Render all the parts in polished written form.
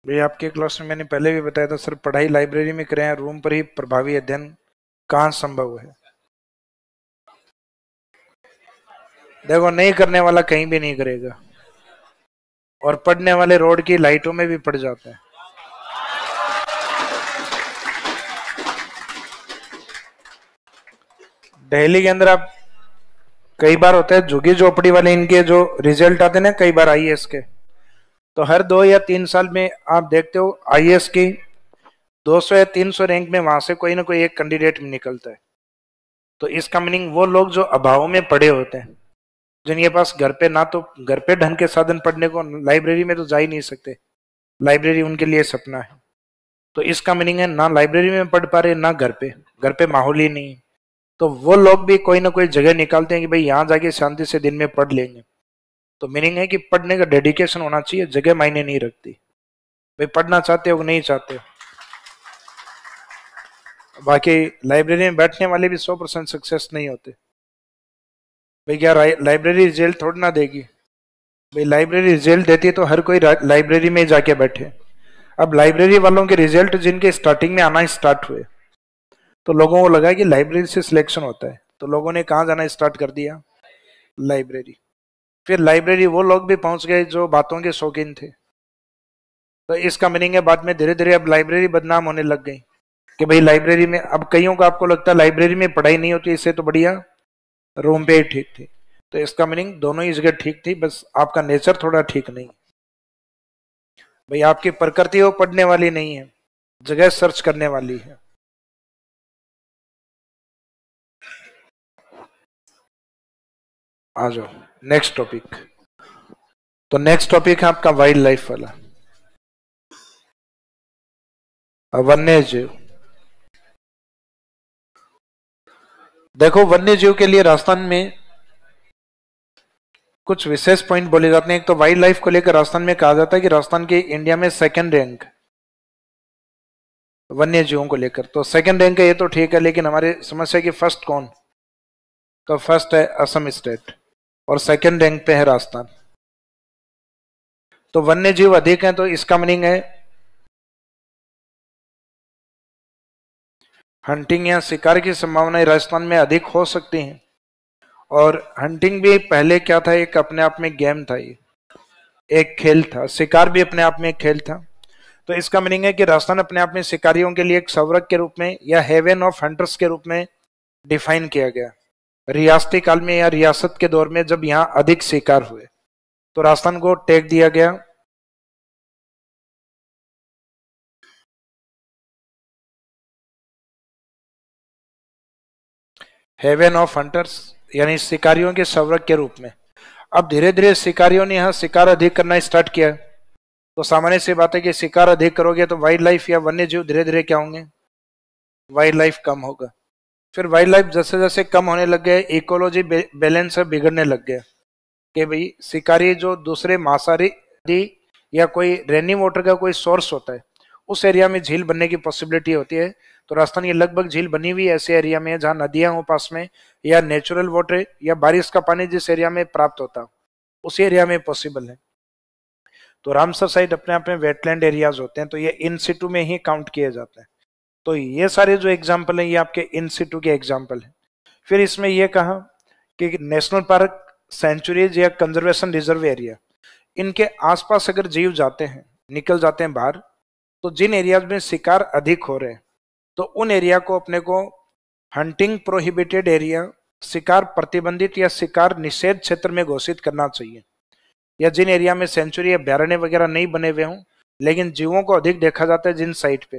भाई आपके क्लास में मैंने पहले भी बताया था सर, पढ़ाई लाइब्रेरी में करें, रूम पर ही प्रभावी अध्ययन कहाँ संभव है। देखो, नहीं करने वाला कहीं भी नहीं करेगा, और पढ़ने वाले रोड की लाइटों में भी पड़ जाते हैं। दिल्ली के अंदर आप कई बार होता है झुग्गी झोपड़ी वाले, इनके जो रिजल्ट आते हैं ना कई बार आईएएस के, तो हर 2 या 3 साल में आप देखते हो आईएएस की 200 या 300 रैंक में वहां से कोई ना कोई एक कैंडिडेट निकलता है। तो इसका मीनिंग वो लोग जो अभाव में पढ़े होते हैं, जिनके पास घर पे ना तो घर पे ढंग के साधन पढ़ने को, लाइब्रेरी में तो जा ही नहीं सकते, लाइब्रेरी उनके लिए सपना है। तो इसका मीनिंग है ना लाइब्रेरी में पढ़ पा रहे ना घर पे माहौल ही नहीं है। तो वो लोग भी कोई ना कोई जगह निकालते हैं कि भाई यहाँ जाके शांति से दिन में पढ़ लेंगे। तो मीनिंग है कि पढ़ने का डेडिकेशन होना चाहिए, जगह मायने नहीं रखती। भाई पढ़ना चाहते हो कि नहीं चाहते हो। बाकी लाइब्रेरी में बैठने वाले भी 100% सक्सेस नहीं होते। भाई क्या लाइब्रेरी रिजल्ट थोड़ी ना देगी। भाई लाइब्रेरी रिजल्ट देती है तो हर कोई लाइब्रेरी में जाके बैठे। अब लाइब्रेरी वालों के रिजल्ट जिनके स्टार्टिंग में आना स्टार्ट हुए, तो लोगों को लगा कि लाइब्रेरी से सिलेक्शन होता है, तो लोगों ने कहाँ जाना स्टार्ट कर दिया, लाइब्रेरी। फिर लाइब्रेरी वो लोग भी पहुंच गए जो बातों के शौकीन थे। तो इसका मीनिंग है बाद में धीरे धीरे अब लाइब्रेरी बदनाम होने लग गई कि भाई लाइब्रेरी में, अब कईयों को आपको लगता है लाइब्रेरी में पढ़ाई नहीं होती, इससे तो बढ़िया रूम पे ही ठीक थी। तो इसका मीनिंग दोनों ही जगह ठीक थी, बस आपका नेचर थोड़ा ठीक नहीं। भाई आपकी प्रकृति वो पढ़ने वाली नहीं है, जगह सर्च करने वाली है। आ जाओ नेक्स्ट टॉपिक। तो नेक्स्ट टॉपिक है आपका वाइल्ड लाइफ वाला, वन्य जीव। देखो वन्य जीव के लिए राजस्थान में कुछ विशेष पॉइंट बोले जाते हैं। एक तो वाइल्ड लाइफ को लेकर राजस्थान में कहा जाता है कि राजस्थान के इंडिया में सेकंड रैंक वन्य जीवों को लेकर। तो सेकंड रैंक है ये तो ठीक है, लेकिन हमारी समस्या की फर्स्ट कौन, तो फर्स्ट है असम स्टेट और सेकंड रैंक पे है राजस्थान। तो वन्य जीव अधिक है, तो इसका मीनिंग है हंटिंग या शिकार की संभावनाएं राजस्थान में अधिक हो सकती हैं। और हंटिंग भी पहले क्या था, एक अपने आप में गेम था, ये एक खेल था। शिकार भी अपने आप में एक खेल था। तो इसका मीनिंग है कि राजस्थान अपने आप में शिकारियों के लिए एक स्वर्ग के रूप में या हेवन ऑफ हंटर्स के रूप में डिफाइन किया गया। रियासती काल में या रियासत के दौर में जब यहाँ अधिक शिकार हुए तो राजस्थान को टैग दिया गया हेवन ऑफ हंटर्स, यानी शिकारियों के स्वर्ग के रूप में। अब धीरे धीरे शिकारियों ने यहाँ शिकार अधिक करना स्टार्ट किया। तो सामान्य सी बात है कि शिकार अधिक करोगे तो वाइल्ड लाइफ या वन्य जीव धीरे धीरे क्या होंगे, वाइल्ड लाइफ कम होगा। फिर वाइल्ड लाइफ जैसे जैसे कम होने लग गए, इकोलॉजी बैलेंस बिगड़ने लग गया कि भाई शिकारी जो दूसरे मांसाहारी या कोई रेनी वाटर का कोई सोर्स होता है, उस एरिया में झील बनने की पॉसिबिलिटी होती है। तो राजस्थान की लगभग झील बनी हुई ऐसे एरिया में है जहां नदियां हो पास में, या नेचुरल वाटर या बारिश का पानी जिस एरिया में प्राप्त होता उस एरिया में पॉसिबल है। तो रामसर साइड अपने आप में वेटलैंड एरियाज होते हैं, तो ये इन सिटू में ही काउंट किए जाते हैं। तो ये सारे जो एग्जाम्पल हैं ये आपके इन सिटू के एग्जाम्पल हैं। फिर इसमें यह कहा कि नेशनल पार्क, सेंचुरीज या कंजर्वेशन रिजर्व एरिया, इनके आसपास अगर जीव जाते हैं, निकल जाते हैं बाहर, तो जिन एरियाज में शिकार अधिक हो रहे हैं तो उन एरिया को अपने को हंटिंग प्रोहिबिटेड एरिया, शिकार प्रतिबंधित या शिकार निषेध क्षेत्र में घोषित करना चाहिए। या जिन एरिया में सेंचुरी या अभ्यारण्य वगैरह नहीं बने हुए हों लेकिन जीवों को अधिक देखा जाता है जिन साइट पे,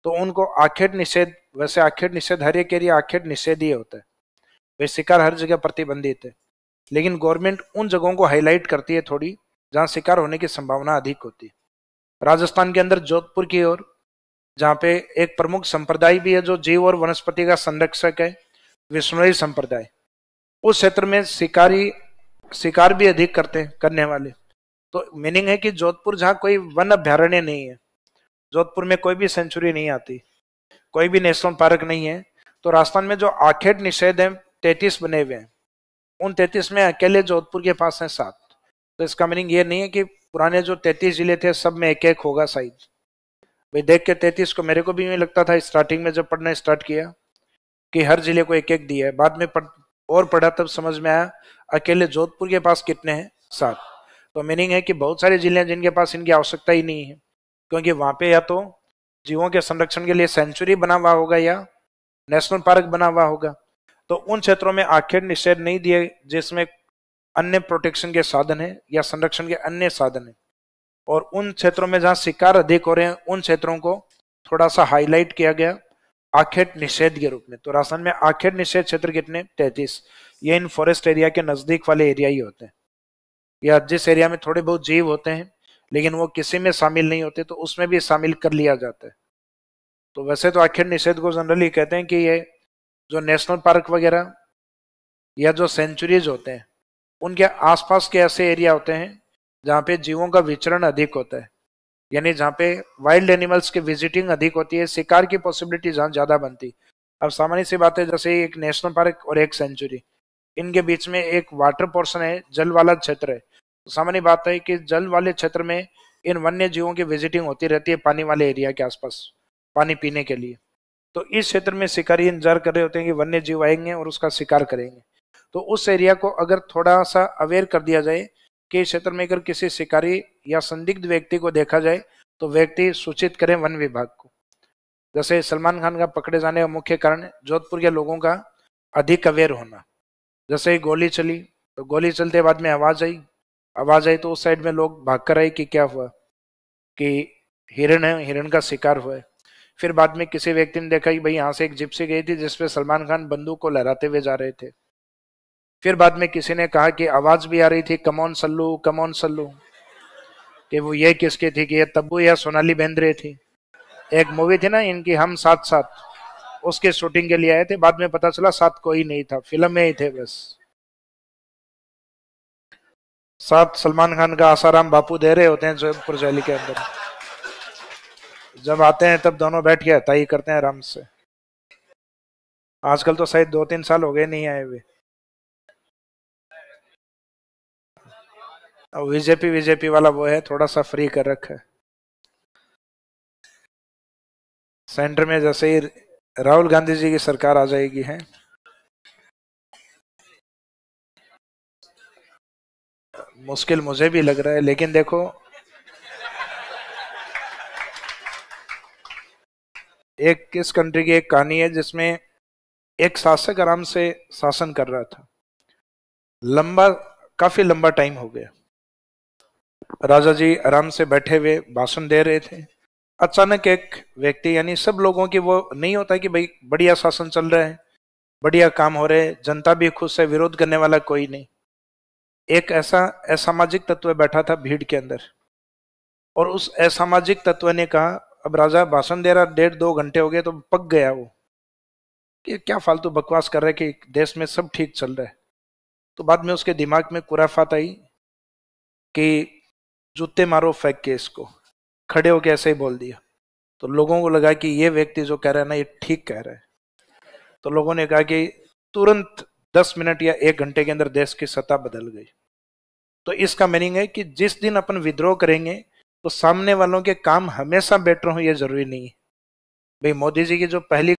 तो उनको आखेट निषेध, वैसे आखेट निषेध हर एक एरिया आखेट निषेध ही होता है, वे शिकार हर जगह प्रतिबंधित है, लेकिन गवर्नमेंट उन जगहों को हाईलाइट करती है थोड़ी जहां शिकार होने की संभावना अधिक होती है। राजस्थान के अंदर जोधपुर की ओर, जहाँ पे एक प्रमुख संप्रदाय भी है जो जीव और वनस्पति का संरक्षक है, विष्णुई संप्रदाय, उस क्षेत्र में शिकार भी अधिक करते हैं करने वाले। तो मीनिंग है कि जोधपुर जहाँ कोई वन अभ्यारण्य नहीं है, जोधपुर में कोई भी सेंचुरी नहीं आती, कोई भी नेशनल पार्क नहीं है, तो राजस्थान में जो आखेट निषेध है 33 बने हुए हैं, उन 33 में अकेले जोधपुर के पास है 7। तो इसका मीनिंग ये नहीं है कि पुराने जो 33 जिले थे सब में एक एक होगा शायद। भाई देख के 33 को मेरे को भी यूं लगता था स्टार्टिंग में जब पढ़ना स्टार्ट किया कि हर जिले को एक एक दिया है। बाद में और पढ़ा तब समझ में आया अकेले जोधपुर के पास कितने हैं, 7। तो मीनिंग है कि बहुत सारे जिले हैं जिनके पास इनकी आवश्यकता ही नहीं है, क्योंकि वहां पे या तो जीवों के संरक्षण के लिए सेंचुरी बना हुआ होगा या नेशनल पार्क बना हुआ होगा। तो उन क्षेत्रों में आखेट निषेध नहीं दिए जिसमें अन्य प्रोटेक्शन के साधन है या संरक्षण के अन्य साधन है। और उन क्षेत्रों में जहां शिकार अधिक हो रहे हैं उन क्षेत्रों को थोड़ा सा हाईलाइट किया गया आखेट निषेध के रूप में। तो राजस्थान में आखेट निषेध क्षेत्र कितने, 33। ये इन फॉरेस्ट एरिया के नजदीक वाले एरिया ही होते हैं, या जिस एरिया में थोड़े बहुत जीव होते हैं लेकिन वो किसी में शामिल नहीं होते तो उसमें भी शामिल कर लिया जाता है। तो वैसे तो आखेट निषेध को जनरली कहते हैं कि ये जो नेशनल पार्क वगैरह या जो सेंचुरीज होते हैं उनके आसपास के ऐसे एरिया होते हैं जहाँ पे जीवों का विचरण अधिक होता है, यानी जहाँ पे वाइल्ड एनिमल्स की विजिटिंग अधिक होती है, शिकार की पॉसिबिलिटी जहाँ ज्यादा बनती। अब सामान्य सी बात है, जैसे एक नेशनल पार्क और एक सेंचुरी, इनके बीच में एक वाटर पोर्शन है, जल वाला क्षेत्र है। तो सामान्य बात है कि जल वाले क्षेत्र में इन वन्य जीवों की विजिटिंग होती रहती है पानी वाले एरिया के आसपास पानी पीने के लिए। तो इस क्षेत्र में शिकारी इंतजार कर रहे होते हैं कि वन्य जीव आएंगे और उसका शिकार करेंगे। तो उस एरिया को अगर थोड़ा सा अवेयर कर दिया जाए कि इस क्षेत्र में अगर किसी शिकारी या संदिग्ध व्यक्ति को देखा जाए तो व्यक्ति सूचित करें वन विभाग को। जैसे सलमान खान का पकड़े जाने का मुख्य कारण जोधपुर के लोगों का अधिक अवेयर होना। जैसे ही गोली चली तो गोली चलते बाद में आवाज आई तो उस साइड में लोग भाग कर आए कि क्या हुआ, कि हिरण है, हिरण का शिकार हुआ है। फिर बाद में किसी व्यक्ति ने देखा कि भाई यहाँ से एक जिप्सी गई थी जिसपे सलमान खान बंदूक को लहराते हुए जा रहे थे। फिर बाद में किसी ने कहा कि आवाज भी आ रही थी कमॉन सल्लू कमॉन सल्लू, कि वो ये किसकी थी, कि ये तब्बू या सोनाली बेंद्रे थी। एक मूवी थी ना इनकी हम साथ साथ, उसके शूटिंग के लिए आए थे, बाद में पता चला साथ कोई नहीं था, फिल्म में ही थे बस। साथ सलमान खान का आसाराम बापू दे रहे होते हैं जोधपुर जैली के अंदर। जब आते हैं तब दोनों बैठ के हताई करते हैं आराम से। आजकल तो शायद 2-3 साल हो गए नहीं आए हुए। अब बीजेपी वाला वो है, थोड़ा सा फ्री कर रखा है। सेंटर में जैसे ही राहुल गांधी जी की सरकार आ जाएगी है, मुश्किल मुझे भी लग रहा है। लेकिन देखो एक किस कंट्री की एक कहानी है जिसमें एक शासक आराम से शासन कर रहा था, काफी लंबा टाइम हो गया। राजा जी आराम से बैठे हुए भाषण दे रहे थे। अचानक एक व्यक्ति, यानी सब लोगों की वो नहीं होता कि भाई बढ़िया शासन चल रहा है, बढ़िया काम हो रहे, जनता भी खुश है, विरोध करने वाला कोई नहीं। एक ऐसा असामाजिक तत्व बैठा था भीड़ के अंदर, और उस असामाजिक तत्व ने कहा, अब राजा भाषण दे रहा, 1.5-2 घंटे हो गए, तो पक गया वो कि क्या फालतू बकवास कर रहे कि देश में सब ठीक चल रहा है। तो बाद में उसके दिमाग में कुराफात आई कि जूते मारो फेंक के इसको, खड़े होके ऐसे ही बोल दिया। तो लोगों को लगा कि ये व्यक्ति जो कह रहा है ना ये ठीक कह रहा है। तो लोगों ने कहा कि तुरंत 10 मिनट या 1 घंटे के अंदर देश की सत्ता बदल गई। तो इसका मीनिंग है कि जिस दिन अपन विद्रोह करेंगे तो सामने वालों के काम हमेशा बेटर हो ये जरूरी नहीं है। भाई मोदी जी की जो पहली